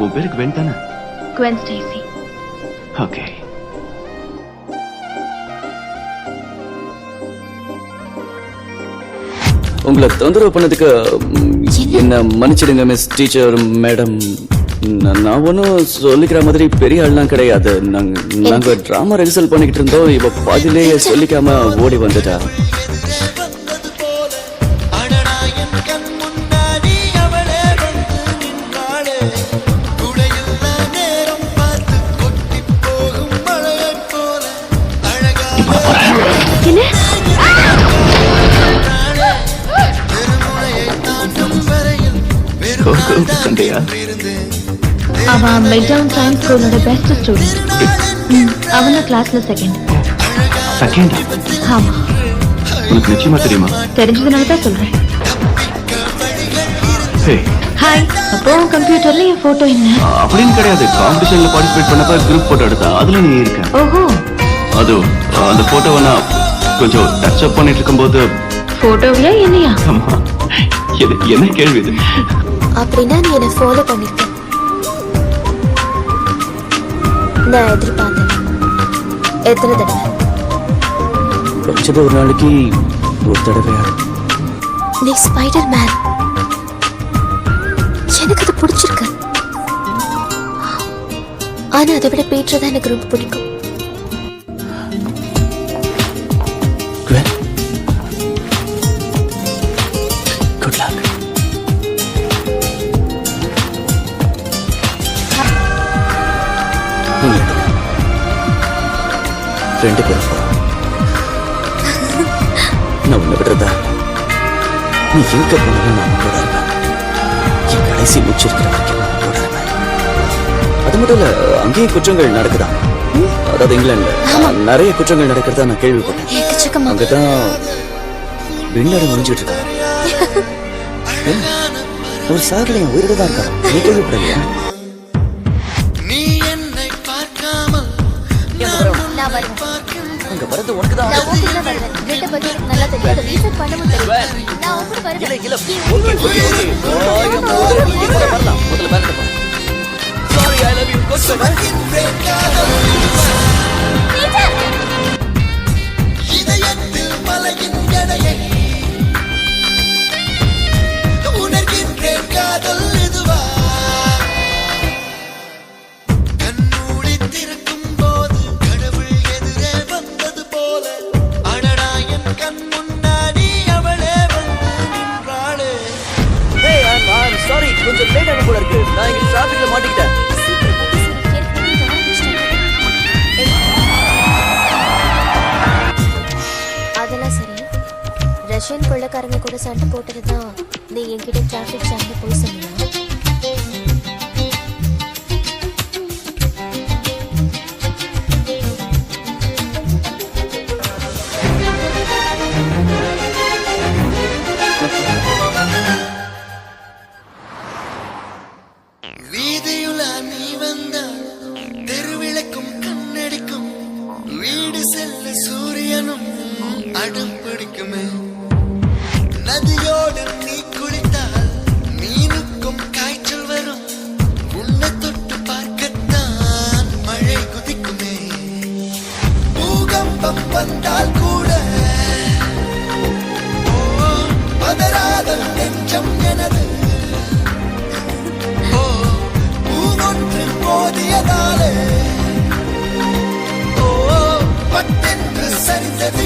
உன் பேருக்கு வென் தானே? Gwen Stacy. ஓகே. உங்களை தொந்தரவு பண்ணதுக்கு என்ன மன்னிச்சிடுங்க மிஸ் டீச்சர் மேடம். நான் ஒன்றும் சொல்லிக்கிற மாதிரி பெரிய ஆள்லாம் கிடையாது. நாங்க டிராமா ரிஹர்சல் பண்ணிக்கிட்டு இருந்தோம். இவ பாதிலேயே சொல்லிக்காம ஓடி வந்துட்டா. அவ மெல்டவுன் சயின்ஸ் ஸ்கூலோட பெஸ்ட் ஸ்டூடெண்ட். அவன கிளாஸ்ல செகண்ட். ஆமா. உனக்கு நிச்சயமா தெரியுமா? தெரிஞ்சதுனால தான் சொல்றேன். ஹாய். அப்போ கம்ப்யூட்டர்ல என் போட்டோ என்ன? அப்படின்னு கிடையாது. காம்படிஷன்ல பார்ட்டிசிபேட் பண்ணப்ப குரூப் போட்டோ எடுத்தா அதுல நீ இருக்க. ஓஹோ. அது அந்த போட்டோவை நான் கொஞ்சம் டச் அப் பண்ணிட்டு இருக்கும்போது. போட்டோவியா என்னையா? ஆமா. என்ன கேள்வி இது? அப்படின்னா நீ என்ன ஃபாலோ பண்ணிருக்க. நான் எதிர்பார்த்தேன். எத்தனை தடவை? குறைச்சது ஒரு நாளைக்கு ஒரு தடவையா? நீ ஸ்பைடர் மேன். எனக்கு அது பிடிச்சிருக்கு. ஆனா அதை விட பீட்டர் தான் எனக்கு ரொம்ப பிடிக்கும். Good luck. ரெண்டு பேரும் போறோம். நான் உன்னை விடுறதா? நீ எங்க போனாலும் நான் கூட இருப்பேன். என் கடைசி முடிச்சிருக்கிற வரைக்கும் நான் கூட இருப்பேன். அது மட்டும் இல்ல, அங்கேயே குற்றங்கள் நடக்குதான். அதாவது இங்கிலாந்துல நிறைய குற்றங்கள் நடக்கிறதா நான் கேள்விப்பட்டேன். அங்கதான் விண்ணாடு முடிஞ்சிட்டு இருக்காங்க. ஒரு சாகலையும் உயிரோட தான் இருக்காங்க. நீ கேள்விப்படலையா? அங்க வரது உனக்கு தான். நான் ஊர்ல வரேன். கிட்ட பத்தி நல்லா தெரியாது. ரீசர்ச் பண்ணவும் தெரியும். நான் ஊர்ல வரேன். இல்ல ஓகே நீ கூட வரலாம். முதல்ல வேற போ. Sorry I love you. Good bye. இதயத்தில் மலையின் எடையை உணர்கின்றேன். காதல் இதுவா? கண்ணூடி திறக்கும் போது கடவுள் எதிரே வந்தது போல. அடடா என் கண் முன்னாடி அவளே வந்து நின்றாளே. Hey, I'm sorry. கொஞ்சம் லேட் ஆன போல இருக்கு. நான் இங்க டிராஃபிக்ல மாட்டிக்கிட்டேன். அதெல்லாம் சரி. ரஷ்யன் கொள்ளக்காரங்க கூட சண்டை போட்டதுதான் நீ என்கிட்ட டிராஃபிக் ஜாம்ல போய் சொன்னியா? வீதியுலா நீ வந்தால் தெருவிளக்கும் கண்ணடிக்கும். வீடு செல்ல சூரியனும் அடம் பிடிக்குமே. நதியோடு நீ குளித்தால் மீனுக்கும் காய்ச்சல் வரும். உன்னை தொட்டு பார்க்கத்தான் மழை குதிக்குமே. பூகம்பம் வந்தால் கூட பதறாத நெஞ்சம் எனது. பூவொன்று போதியதாலே பட்டென்று சரிந்தது.